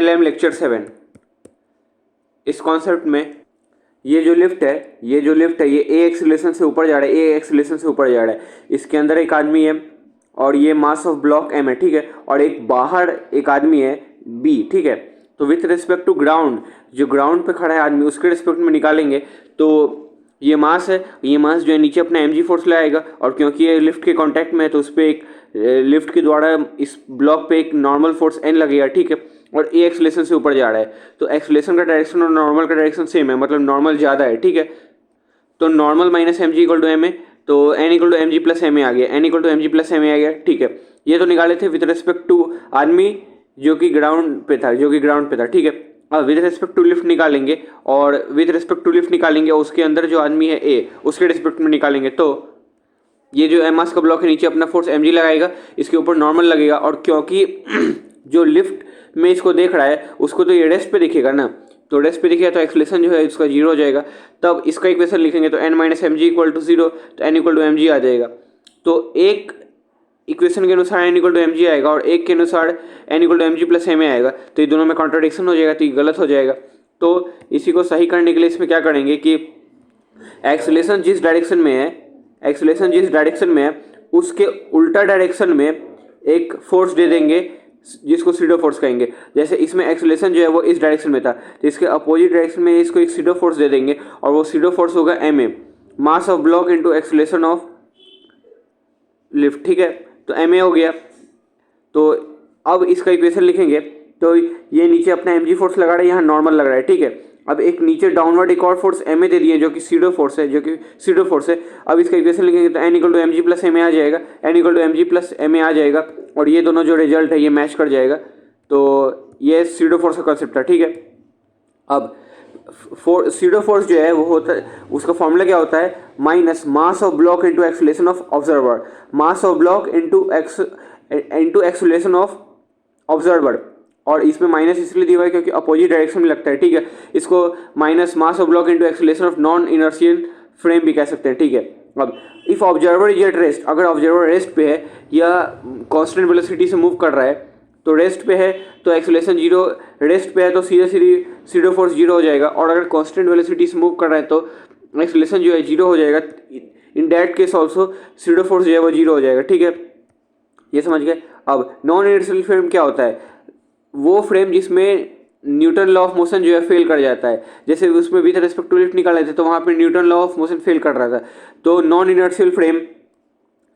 NLM lecture 7। इस concept में ये जो लिफ्ट है ये ए एक्सीलरेशन से ऊपर जा रहा है, इसके अंदर एक आदमी है और ये मास ऑफ ब्लॉक m है, ठीक है, और एक बाहर एक आदमी है b, ठीक है। तो विथ रिस्पेक्ट टू ग्राउंड, जो ग्राउंड पे खड़ा है आदमी उसके रिस्पेक्ट में निकालेंगे तो ये मास है, ये मास जो है नीचे अपना mg फोर्स लाएगा, और क्योंकि ये लिफ्ट के कांटेक्ट में है तो उस पर एक लिफ्ट के द्वारा इस ब्लॉक पे एक नॉर्मल फोर्स n लगेगा, ठीक है, और ए एक्सीलरेशन से ऊपर जा रहा है। तो एक्सीलरेशन का डायरेक्शन और नॉर्मल का डायरेक्शन सेम है, मतलब नॉर्मल ज़्यादा है, ठीक है। तो normal minus M G equal to M A, तो N equal to M G plus M A आ गया, ठीक है। ये तो निकाले थे विद रिस्पेक्ट टू आदमी जो कि ग्राउंड पे था, ठीक है। अब विद रिस्पेक्ट टू लिफ्ट निकालेंगे, और उसके अंदर जो आदमी है ए उसके रिस्पेक्ट में निकालेंगे। तो ये जो एम मास का ब्लॉक है नीचे अपना फोर्स एम जी लगाएगा, इसके ऊपर नॉर्मल लगेगा, और क्योंकि जो लिफ्ट में इसको देख रहा है उसको तो ये रेस्ट पे दिखेगा ना, तो रेस्ट पे दिखेगा तो एक्सीलरेशन जो है इसका 0 हो जाएगा। तब इसका इक्वेशन लिखेंगे तो n minus M G equal to 0, तो n equal to M G आ जाएगा। तो एक इक्वेशन के अनुसार n equal to M G आएगा और एक के अनुसार n equal to M G plus M A आएगा, तो ये दोनों में कॉन्ट्राडिक्शन हो जाएगा, तो ये गलत हो जाएगा। तो इसी को सही करने के लिए इसमें क्या करेंगे कि एक्सीलरेशन जिस डायरेक्शन में है उसके उल्टा डायरेक्शन में एक फोर्स दे देंगे जिसको सीडो फोर्स कहेंगे। जैसे इसमें एक्सीलरेशन जो है वो इस डायरेक्शन में था, तो इसके अपोजिट डायरेक्शन में इसको एक सीडो फोर्स दे देंगे, और वो सीडो फोर्स होगा M A, mass of block into acceleration of lift, ठीक है। तो एम ए हो गया। तो अब इसका इक्वेशन लिखेंगे तो ये नीचे अपना एम जी फोर्स लगा रहा है, यहाँ नॉर्मल लग रहा है, ठीक है। अब एक नीचे डाउनवर्ड एक और फोर्स एम ए दे दिए जो कि सीडो फोर्स है, अब इसका इक्वेशन लिखेंगे तो N equal to M G plus M A आ जाएगा, और ये दोनों जो रिजल्ट है ये मैच कर जाएगा। तो ये सीडो फोर्स का कॉन्सेप्ट था, ठीक है। अब सीडो फोर्स जो है वो होता है, उसका फॉर्मूला क्या होता है, minus mass of block into acceleration of observer, mass of block into acceleration of observer, और इसमें माइनस इसलिए दिया हुआ है क्योंकि अपोजिट डायरेक्शन में लगता है, ठीक है। इसको minus mass of block into acceleration of non inertial frame भी कह सकते हैं, ठीक है। अब if observer is at rest, अगर ऑब्जर्वर रेस्ट पे है या कांस्टेंट वेलोसिटी से मूव कर रहा है, तो रेस्ट पे है तो एक्सीलरेशन 0, रेस्ट पे है तो सीधे सीडो फोर्स 0 हो जाएगा, और अगर कांस्टेंट वेलोसिटी से मूव कर रहा है तो एक्सीलरेशन जो है 0 हो जाएगा। In that case also SIDO force जो है वो 0 हो जाएगा, ठीक है। ये समझ गए। अब नॉन इनर्शियल फ्रेम क्या होता है, वो फ्रेम जिसमें न्यूटन लॉ ऑफ मोशन जो है फेल कर जाता है। जैसे उसमें विद रिस्पेक्ट टू लिफ्ट निकाले थे तो वहाँ पे Newton law of motion fail कर रहा था, तो नॉन इनर्शियल फ्रेम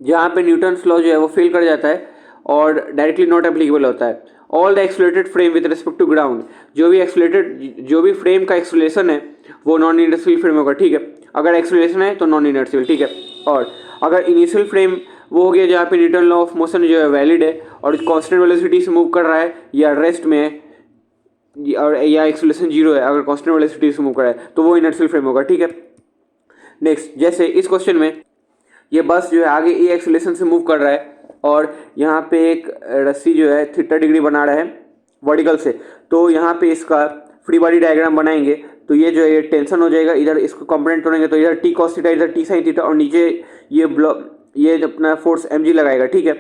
जहाँ पे न्यूटन लॉ जो है वो फेल कर जाता है और डायरेक्टली नॉट एप्लीकेबल होता है। All the accelerated frame with respect to ground, जो भी फ्रेम का एक्सीलरेशन है वो नॉन इनर्शियल फ्रेम होगा, ठीक है। अगर एक्सीलरेशन है तो नॉन इनर्शियल, ठीक है। और अगर इनिशियल फ्रेम वो हो गया जहाँ पे न्यूटन लॉ ऑफ मोशन जो है वैलिड है और कांस्टेंट वेलोसिटी से मूव कर रहा है या रेस्ट में है और या एक्सीलरेशन 0 है, अगर कांस्टेंट वेलोसिटी से मूव कर रहा है तो वो इनर्शियल फ्रेम होगा, ठीक है। नेक्स्ट, जैसे इस क्वेश्चन में ये बस जो है आगे ए एक्सीलरेशन से मूव कर रहा है और यहाँ पे एक रस्सी जो है थीटा डिग्री बना रहा है वर्टिकल से, तो यहाँ पे इसका फ्री बॉडी डायग्राम बनाएंगे तो ये जो है ये टेंशन हो जाएगा, इधर इसको कंपोनेंट तोड़ेंगे तो इधर टी कॉस थीटा इधर टी साइन थीटा और नीचे ये अपना फोर्स एम जी लगाएगा, ठीक है।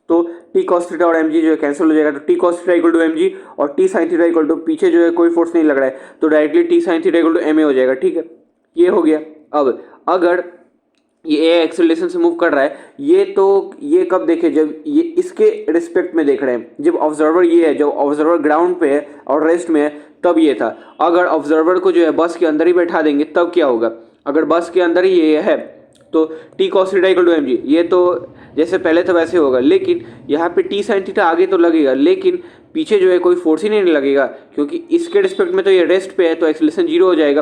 तो टी कॉस थीटा और एम जी जो है कैंसिल हो जाएगा, तो T cos theta equal to M G और T sine theta equal to पीछे जो है कोई फोर्स नहीं लग रहा है तो directly T sine theta equal to M A हो जाएगा, ठीक है। ये हो गया। अब अगर ये ए एक्सेलरेशन से मूव कर रहा है, ये कब देखे, जब ये इसके रिस्पेक्ट में देख रहे हैं, जब ऑब्जर्वर ये है, जब ऑब्जर्वर ग्राउंड पे है और रेस्ट में है तब ये था। अगर ऑब्जर्वर को जो है बस के अंदर ही बैठा देंगे तब क्या होगा, अगर बस के अंदर ही ये है तो T cos theta equal to M G, ये तो जैसे पहले था वैसे होगा, लेकिन यहाँ पे टी साइन थीटा आगे तो लगेगा लेकिन पीछे जो है कोई फोर्स ही नहीं लगेगा क्योंकि इसके रिस्पेक्ट में तो ये रेस्ट पे है तो एक्सेलरेशन 0 हो जाएगा।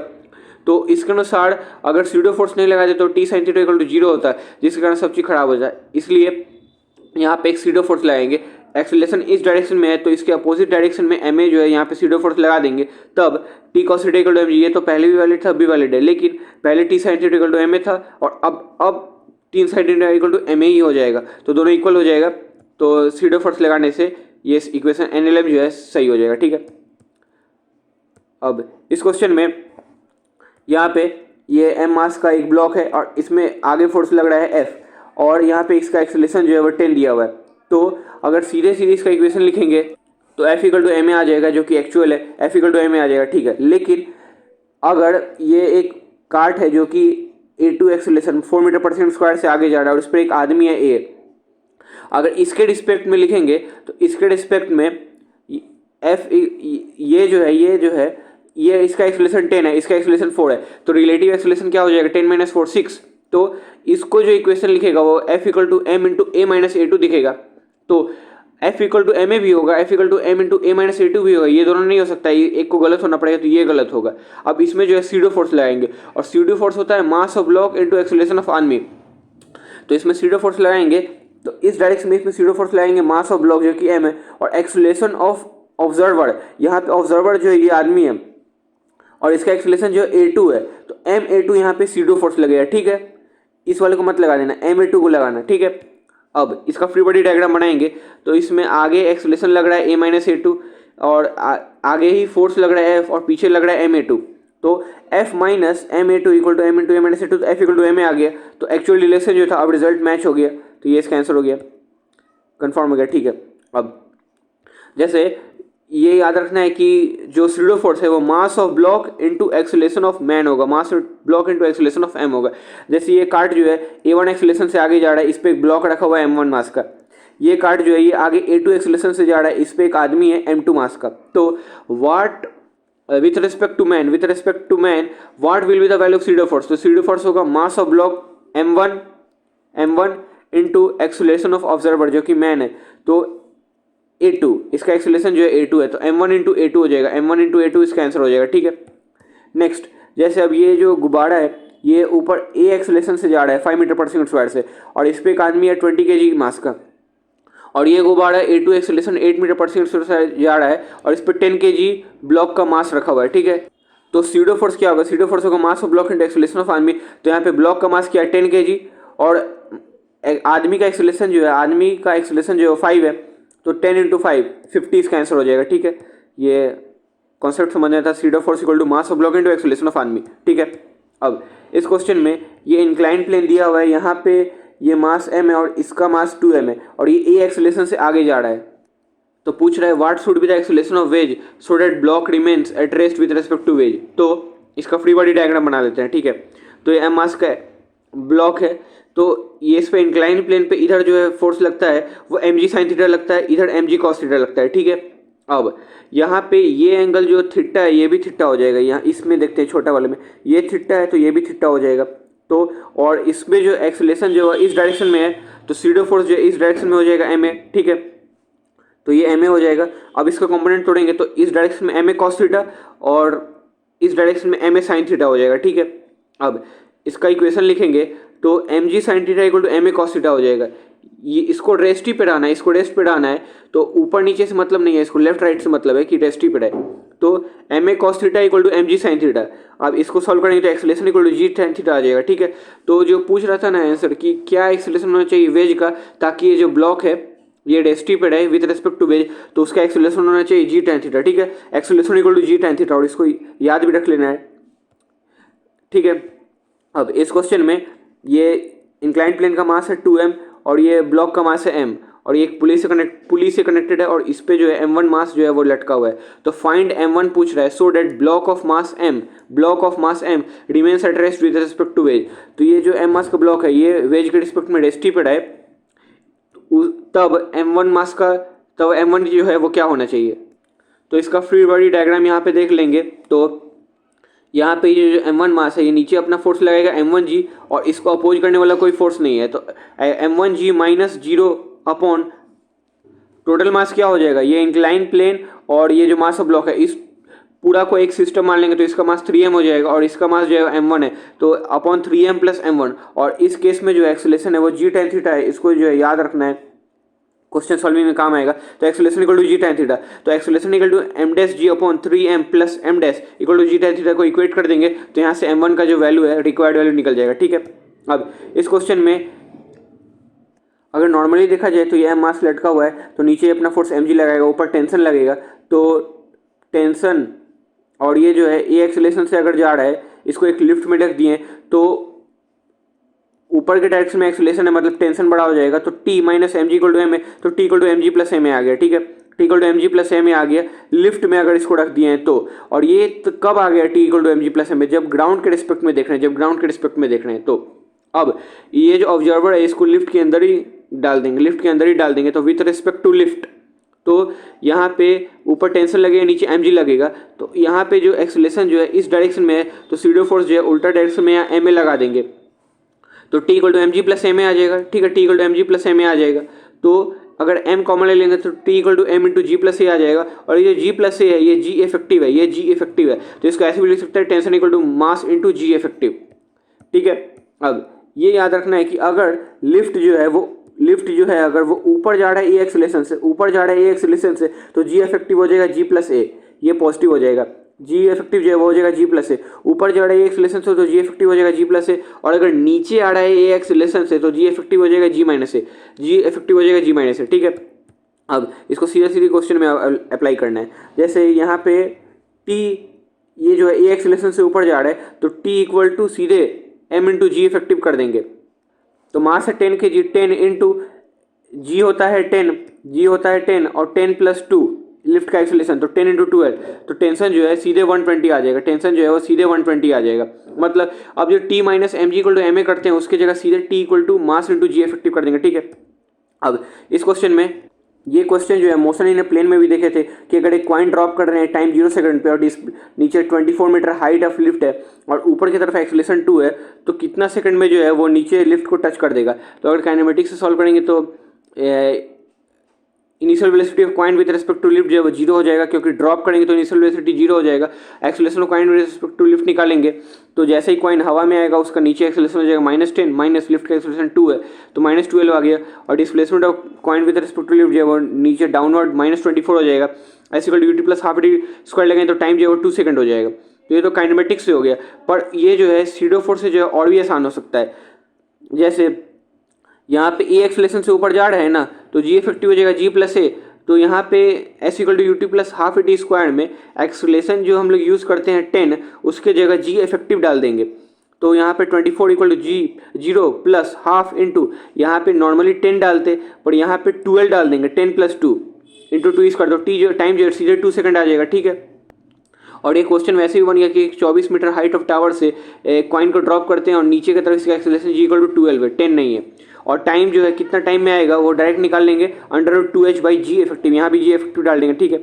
तो इसके अनुसार अगर सीडो फोर्स नहीं लगाते तो T sine theta equal to 0 होता है, जिसके कारण सब चीज़ खराब हो जाए। इसलिए यहाँ पे एक सीडो फोर्स लगाएंगे, एक्सेलरेशन इस डायरेक्शन में है तो इसके अपोजिट डायरेक्शन में एम ए जो है यहाँ पे सीडो फोर्स लगा देंगे, तब T cos theta equal to M G, ये तो पहले भी वैलिड था अब भी वैलिड है, लेकिन पहले T sine theta equal to M A था और अब T sine theta equal to M A ही हो जाएगा, तो दोनों इक्वल हो जाएगा। तो सीडो फोर्स लगाने से ये इक्वेशन एनएलएम जो है सही हो जाएगा, ठीक है। अब इस क्वेश्चन में यहाँ पे ये एम मास का एक ब्लॉक है और इसमें आगे फोर्स लग रहा है एफ और यहाँ पे इसका एक्सेलरेशन जो है वो 10 दिया हुआ है। तो अगर सीधे सीधे इसका इक्वेशन लिखेंगे तो F equal to M A आ जाएगा, जो कि एक्चुअल है, F equal to M A आ जाएगा, ठीक है। लेकिन अगर ये एक कार्ट है जो कि a2 एक्सेलरेशन 4 मीटर पर सेकंड स्क्वायर से आगे जा रहा है और उस पर एक आदमी है ए, अगर इसके रिस्पेक्ट में लिखेंगे तो इसके रिस्पेक्ट में एफ ये जो है ये इसका एक्सेलरेशन 10 है, इसका एक्सेलरेशन 4 है, तो रिलेटिव एक्सेलरेशन क्या हो जाएगा 10 माइनस 4 6। तो इसको जो इक्वेशन लिखेगा वो F equal to M into A minus A two दिखेगा। तो F equal to M A भी होगा, F equal to M into A minus A two भी होगा, ये दोनों नहीं हो सकता, ये एक को गलत होना पड़ेगा, तो ये गलत होगा। अब इसमें जो है सीडो फोर्स लगाएंगे और सीडो फोर्स होता है मास of block into acceleration of army. तो इसमें सीडो फोर्स लगाएंगे तो इस डायरेक्शन में इसमें सीडो फोर्स लगाएंगे मास ऑफ ब्लॉक जो कि एम है और एक्सेलरेशन ऑफ ऑब्जर्वर, यहाँ पे ऑब्जर्वर जो है ये आदमी है और इसका एक्सेलरेशन जो है a2 है, तो एम a2 यहाँ पे सीडो फोर्स लगेगा, ठीक है। इस वाले को मत लगा देना, एम a2 को लगाना, ठीक है। अब इसका फ्री बॉडी डायग्राम बनाएंगे तो इसमें आगे एक्सेलरेशन लग रहा है a माइनस a2 और आगे ही फोर्स लग रहा है f और पीछे लग रहा है m a2। तो f minus M a2 equal to M into A minus a2, तो f इक्वल टू एम आ गया। तो एक्चुअल रिलेशन जो था अब रिजल्ट मैच हो गया, तो ये इसका आंसर हो गया, कंफर्म हो गया, ठीक है। अब जैसे ये याद रखना है कि जो सीडो फोर्स है वो mass of block into acceleration of man होगा, mass of block into acceleration of M होगा। जैसे ये कार्ट जो है a1 एक्सेलरेशन से आगे जा रहा है, इस पे एक ब्लॉक रखा हुआ है m1 मास का। ये कार्ट जो है ये आगे a2 एक्सेलरेशन से जा रहा है, इस पे एक आदमी है m2 मास का। तो what with respect to man what will be the value of pseudo force? तो सीडो फोर्स होगा mass of block m1 into acceleration of observer जो कि मैन है, तो a2, इसका एक्सेलरेशन जो है a2 है, तो m1 इंटू a2 हो जाएगा, m1 इंटू a2 इसका आंसर हो जाएगा, ठीक है। नेक्स्ट, जैसे अब ये जो गुब्बारा है ये ऊपर a एक्सेलरेशन से जा रहा है 5 मीटर पर सेकंड स्क्वायर से और इस पे एक आदमी है 20 kg मास का, और ये गुब्बारा a2 एक्सेलरेशन 8 मीटर पर सेकंड स्क्वायर से जा रहा है और इस पे 10 kg ब्लॉक का मास रखा हुआ है, ठीक है। तो सीडो फोर्स क्या होगा? सीडो फोर्स होगा mass of block into acceleration of army. तो यहाँ पे ब्लॉक का मास क्या है 10 kg और आदमी का एक्सेलरेशन जो है 5 है, तो 10 इंटू 5 50 इसका आंसर हो जाएगा, ठीक है। ये कॉन्सेप्ट समझना था, pseudo force equal to mass of block into acceleration of army, ठीक है। अब इस क्वेश्चन में ये इंक्लाइन प्लेन दिया हुआ है, यहाँ पे ये मास m है और इसका मास 2m है और ये a एक्सेलरेशन से आगे जा रहा है। तो पूछ रहा है what should be the acceleration of wedge so that block remains at rest with respect to wedge. तो इसका फ्री बॉडी डायग्राम बना लेते हैं, ठीक है। तो ये m मास का ब्लॉक है, तो ये इस पे इंक्लाइन प्लेन पे इधर जो है फोर्स लगता है वो mg साइन थीटा लगता है, इधर mg कॉस थीटा लगता है, ठीक है। अब यहाँ पे ये एंगल जो थीटा है ये भी थीटा हो जाएगा, यहाँ इसमें देखते हैं छोटा वाले में ये थीटा है तो ये भी थीटा हो जाएगा। तो और इसमें जो एक्सेलरेशन जो है इस डायरेक्शन में है तो सीडो फोर्स जो है इस डायरेक्शन में हो जाएगा ma, ठीक है। तो ये ma हो जाएगा। अब इसका कंपोनेंट तोड़ेंगे तो इस डायरेक्शन में ma कॉस थीटा और इस डायरेक्शन में ma साइन थीटा हो जाएगा, ठीक है। अब इसका इक्वेशन लिखेंगे तो mg sine theta equal to ma cos theta हो जाएगा। ये इसको रेस्ट ही पे डालना है, इसको रेस्ट पे डालना है, तो ऊपर नीचे से मतलब नहीं है, इसको लेफ्ट राइट से मतलब है कि रेस्ट ही पे डाले। तो ma cos theta equal to mg sine theta. अब इसको सॉल्व करेंगे तो acceleration equal to g tan theta आ जाएगा, ठीक है। तो जो पूछ रहा था ना आंसर कि क्या एक्सेलरेशन होना चाहिए वेज का ताकि ये जो ब्लॉक है ये रेस्टी पे है विद रिस्पेक्ट टू वेज, तो उसका एक्सेलरेशन होना चाहिए g tan थीटा, ठीक है। Acceleration equal to g tan theta और इसको याद भी रख लेना है, ठीक है। अब इस क्वेश्चन में ये इंक्लाइंड प्लेन का मास है 2m और ये ब्लॉक का मास है m और ये एक पुली से कनेक्टेड है और इस पे जो है m1 मास जो है वो लटका हुआ है। तो फाइंड m1 पूछ रहा है so that block of mass m remains at rest with respect to wedge. तो ये जो m मास का ब्लॉक है ये वेज के रिस्पेक्ट में रेस्ट ही पे है, तब m1 जो है वो क्या होना चाहिए। तो इसका फ्री बॉडी डायग्राम यहाँ पे देख लेंगे। तो यहाँ पे ये जो m1 मास है ये नीचे अपना फोर्स लगाएगा m1g और इसको अपोज करने वाला कोई फोर्स नहीं है, तो m1g minus 0 upon total mass क्या हो जाएगा, ये इंक्लाइन प्लेन और ये जो मास ऑफ ब्लॉक है इस पूरा को एक सिस्टम मान लेंगे तो इसका मास 3m हो जाएगा और इसका मास जो है m1 है, तो अपॉन 3m प्लस m1। और इस केस में जो एक्सेलरेशन है वो g tan थीटा है, इसको जो है याद रखना है, क्वेश्चन सॉल्विंग में काम आएगा। तो acceleration equal to g tan theta, तो acceleration equal to m dash g upon 3m plus m dash equal to g tan theta को इक्वेट कर देंगे तो यहाँ से m1 का जो वैल्यू है रिक्वायर्ड वैल्यू निकल जाएगा, ठीक है। अब इस क्वेश्चन में अगर नॉर्मली देखा जाए तो ये m मास लटका हुआ है तो नीचे अपना फोर्स mg लगाएगा, ऊपर टेंशन लगेगा, तो टेंशन और ये जो है ए एक्सेलरेशन से अगर जा रहा है इसको एक लिफ्ट में रख दिए तो ऊपर के डायरेक्शन में एक्सेलरेशन है मतलब टेंशन बड़ा हो जाएगा, तो t minus M G equal to M A, तो t equal to M G plus M A आ गया, ठीक है। T equal to M G plus M आ गया लिफ्ट में अगर इसको रख दिए हैं तो। और ये तो कब आ गया T equal to M G plus M में, जब ग्राउंड के रिस्पेक्ट में देख रहे हैं, जब ग्राउंड के रिस्पेक्ट में देख रहे हैं। तो अब ये जो ऑब्जर्वर है इसको लिफ्ट के अंदर ही डाल देंगे, लिफ्ट के अंदर ही डाल देंगे। तो विथ रिस्पेक्ट टू लिफ्ट, तो यहाँ पे ऊपर टेंशन लगेगा, नीचे एम जी लगेगा। तो यहाँ पे जो एक्सेलरेशन जो है इस डायरेक्शन में है, तो सीडो फोर्स जो है उल्टा डायरेक्शन में यहाँ एम ए लगा देंगे। तो T equal to M G plus M A आ जाएगा। ठीक है, T equal to M G plus M A आ जाएगा। तो अगर m कॉमन ले लेंगे तो T equal to M into G plus A आ जाएगा। और ये जी प्लस ए है, ये जी इफेक्टिव है, ये जी इफेक्टिव है। तो इसको ऐसे भी लिख सकते हैं, tension equal to mass into G effective. ठीक है, अब ये याद रखना है कि अगर लिफ्ट जो है अगर वो ऊपर जा रहा है ए एक्सेलरेशन से, ऊपर जा रहा है ए एक्सेलरेशन से, तो जी इफेक्टिव हो जाएगा जी प्लस ए, ये पॉजिटिव हो जाएगा। जी इफेक्टिव जो है वो हो जाएगा जी प्लस ए। ऊपर जा रहा है ए एक्सेलरेशन से तो जी इफेक्टिव हो जाएगा जी प्लस ए। और अगर नीचे आ रहा है ए एक्सेलरेशन से तो जी इफेक्टिव हो जाएगा जी माइनस ए, जी इफेक्टिव हो जाएगा जी माइनस ए। ठीक है, अब इसको सीधे सीधे क्वेश्चन में अप्लाई करना है। जैसे यहाँ पे टी ये जो है ए एक्सेलरेशन से ऊपर जा रहा है, तो टी इक्वल टू सीधे एम इंटू जी इफेक्टिव कर देंगे। तो मास है 10 kg, 10 इंटू जी होता है 10, जी होता है 10 और 10 प्लस 2 लिफ्ट का एक्सेलरेशन, तो 10 इंटू 12। तो टेंशन जो है सीधे 120 आ जाएगा, टेंशन जो है वो सीधे 120 आ जाएगा। मतलब अब जो T minus M G equal to M A करते हैं उसकी जगह सीधे T equal to mass into G effective कर देंगे। ठीक है, अब इस क्वेश्चन में ये क्वेश्चन जो है मोशन इन प्लेन में भी देखे थे कि अगर एक कॉइन ड्रॉप कर रहे हैं टाइम 0 सेकंड पे और नीचे 24 मीटर हाइट ऑफ लिफ्ट है और ऊपर की तरफ एक्सेलरेशन 2 है, तो कितना सेकंड में जो है वो नीचे लिफ्ट को टच कर देगा। तो अगर काइनेमेटिक्स से सॉल्व करेंगे तो initial velocity of coin with respect to lift जो है वो 0 हो जाएगा, क्योंकि ड्रॉप करेंगे तो इनिशियल वेलोसिटी 0 हो जाएगा। Acceleration of coin with respect to lift निकालेंगे तो जैसे ही कॉइन हवा में आएगा उसका नीचे एक्सेलरेशन हो जाएगा -10, माइनस लिफ्ट का एक्सेलरेशन 2 है तो -12 आ गया। और displacement of coin with respect to lift जो है वो नीचे डाउनवर्ड -24 हो जाएगा। ऐसे कर UT plus half D square लगेंगे तो टाइम जो है वो 2 सेकंड हो जाएगा। तो ये तो काइनेमेटिक्स से हो गया, पर ये जो है सीडो फोर्स से जो है और भी आसान हो सकता है। जैसे यहाँ पे ए एक्सेलरेशन से ऊपर जा रहा है ना, तो जी इफेक्टिव हो जाएगा जी प्लस ए। तो यहाँ पे S equal to UT plus half T square में एक्सेलरेशन जो हम लोग यूज़ करते हैं 10, उसके जगह जी इफेक्टिव डाल देंगे। तो यहाँ पे 24 equal to G 0 plus half into, यहाँ पे नॉर्मली 10 डालते पर यहाँ पे 12 डाल देंगे, 10 प्लस 2 इंटू 2 स्क्वायर, तो टी जो टाइम जो सीधे 2 सेकंड आ जाएगा। ठीक है, और ये क्वेश्चन वैसे भी बन गया कि 24 मीटर हाइट ऑफ टावर से कॉइन को ड्रॉप करते हैं और नीचे की तरफ इसका एक्सेलरेशन जी इक्वल टू 12 है, 10 नहीं है। और टाइम जो है कितना टाइम में आएगा वो डायरेक्ट निकाल लेंगे, √2h बाई जी इफेक्टिव, यहाँ भी जी इफेक्टिव डाल देंगे। ठीक है,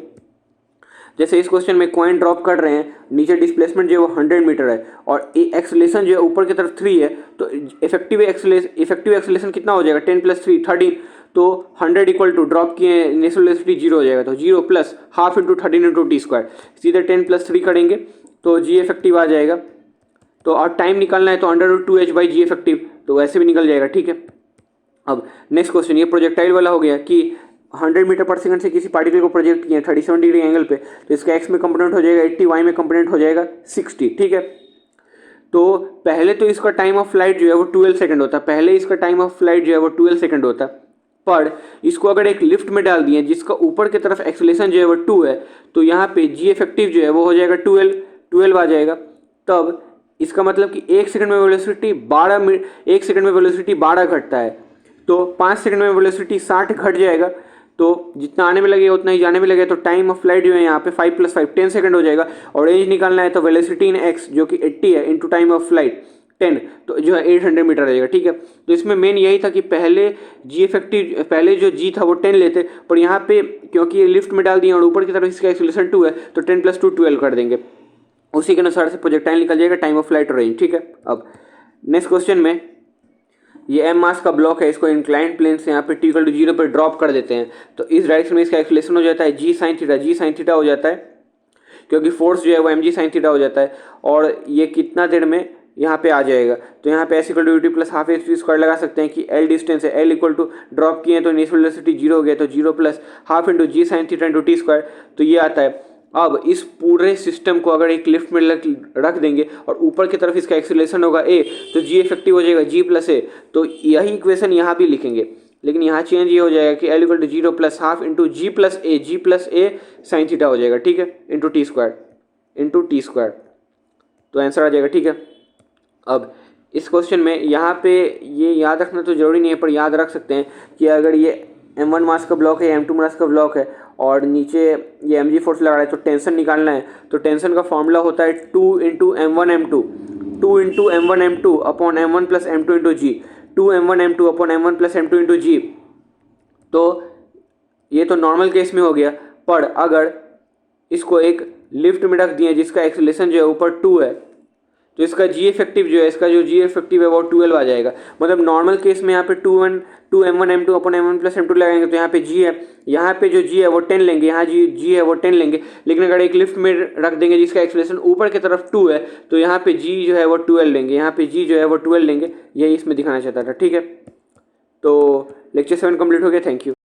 जैसे इस क्वेश्चन में कॉइन ड्रॉप कर रहे हैं, नीचे डिस्प्लेसमेंट जो है वो 100 मीटर है और एक्सेलरेशन जो है ऊपर की तरफ 3 है, तो इफेक्टिव एक्सेलरेशन कितना हो जाएगा 10 प्लस 3 13। तो 100 इक्वल टू ड्रॉप किए इनिशियल वेलोसिटी 0 हो जाएगा, तो 0 plus half into 13 into T square, सीधे 10 प्लस 3 करेंगे तो जी इफेक्टिव आ जाएगा। तो और टाइम निकालना है तो √2h बाई जी इफेक्टिव, तो वैसे भी निकल जाएगा। ठीक है, अब नेक्स्ट क्वेश्चन ये प्रोजेक्टाइल वाला हो गया कि 100 मीटर पर सेकंड से किसी पार्टिकल को प्रोजेक्ट किए 37 डिग्री एंगल पे, तो इसका एक्स में कंपोनेंट हो जाएगा 80, वाई में कंपोनेंट हो जाएगा 60। ठीक है, तो पहले तो इसका टाइम ऑफ फ्लाइट जो है वो 12 सेकंड होता है, पहले इसका टाइम ऑफ फ्लाइट जो है वो 12 सेकंड होता है। पर इसको अगर एक लिफ्ट में डाल दिए जिसका ऊपर की तरफ एक्सेलरेशन जो है वो 2 है, तो यहाँ पे जी इफेक्टिव जो है वो हो जाएगा 12 आ जाएगा। तब इसका मतलब कि 1 सेकंड में वेलोसिटी 12 घटता है, तो 5 सेकंड में वेलोसिटी 60 घट जाएगा, तो जितना आने में लगेगा उतना ही जाने में लगेगा। तो टाइम ऑफ फ्लाइट जो है यहाँ पे 5 + 5 10 सेकंड हो जाएगा। और रेंज निकालना है तो वेलोसिटी इन एक्स जो कि 80 है इंटू टाइम ऑफ फ्लाइट 10, तो जो है 800 मीटर रहेगा। ठीक है, तो इसमें मेन यही था कि पहले जो जी था वो 10 लेते, पर यहाँ पे क्योंकि ये लिफ्ट में डाल दिए और ऊपर की तरफ इसका एक्सेलरेशन 2 है तो 10 + 2 12 कर देंगे, उसी के अनुसार से प्रोजेक्टाइल निकल जाएगा, टाइम ऑफ फ्लाइट और रेंज। ठीक है, अब नेक्स्ट क्वेश्चन में ये एम मास का ब्लॉक है, इसको इंक्लाइंड प्लेन से यहाँ पे टी इक्वल टू 0 पर ड्रॉप कर देते हैं, तो इस डायरेक्शन में इसका एक्सेलरेशन हो जाता है जी साइन थीटा हो जाता है, क्योंकि फोर्स जो है वो एम जी साइन थीटा हो जाता है। और ये कितना देर में यहाँ पे आ जाएगा, तो यहाँ पे S equal to UT plus half H T square लगा सकते हैं कि एल डिस्टेंस है, एल इक्वल टू ड्रॉप किए तो इनिशियल वेलोसिटी 0 हो गया, तो 0 plus half into G sine theta into T square, तो ये आता है। अब इस पूरे सिस्टम को अगर एक लिफ्ट में रख देंगे और ऊपर की तरफ इसका एक्सेलरेशन होगा ए, तो जी इफेक्टिव हो जाएगा जी प्लस ए, तो यही इक्वेशन यहाँ भी लिखेंगे, लेकिन यहाँ चेंज ये हो जाएगा कि L equal to 0 plus half into G plus A sine theta हो जाएगा। ठीक है, इंटू टी स्क्वायर, तो आंसर आ जाएगा। ठीक है, अब इस क्वेश्चन में यहाँ पे ये याद रखना तो जरूरी नहीं है, पर याद रख सकते हैं कि अगर ये m1 मास का ब्लॉक है, m2 मास का ब्लॉक है और नीचे ये एम जी फोर्स लगा रहा है, तो टेंशन निकालना है। तो टेंशन का फॉर्मूला होता है 2 into M1 M2, 2 into M1 M2 upon M1 plus M2 into G, 2 M1 M2 upon M1 plus M2 into G. तो ये तो नॉर्मल केस में हो गया, पर अगर इसको एक लिफ्ट में रख दिए जिसका एक्सेलरेशन जो है ऊपर 2 है, तो इसका जी इफेक्टिव जो है, इसका जो जी इफेक्टिव है वो 12 आ जाएगा। मतलब नॉर्मल केस में यहाँ पे 2 M1 M2 upon M1 plus M2 लगाएंगे तो यहाँ पे जी है, यहाँ पे जो जी है वो 10 लेंगे, यहाँ जी है वो 10 लेंगे। लेकिन अगर एक लिफ्ट में रख देंगे जिसका एक्सेलरेशन ऊपर की तरफ 2 है, तो यहाँ पे जी जो है वो 12 लेंगे, यहाँ पे जी जो है वो 12 लेंगे। यही इसमें दिखाना चाहता था। ठीक है, तो लेक्चर 7 कंप्लीट हो गया। Thank you.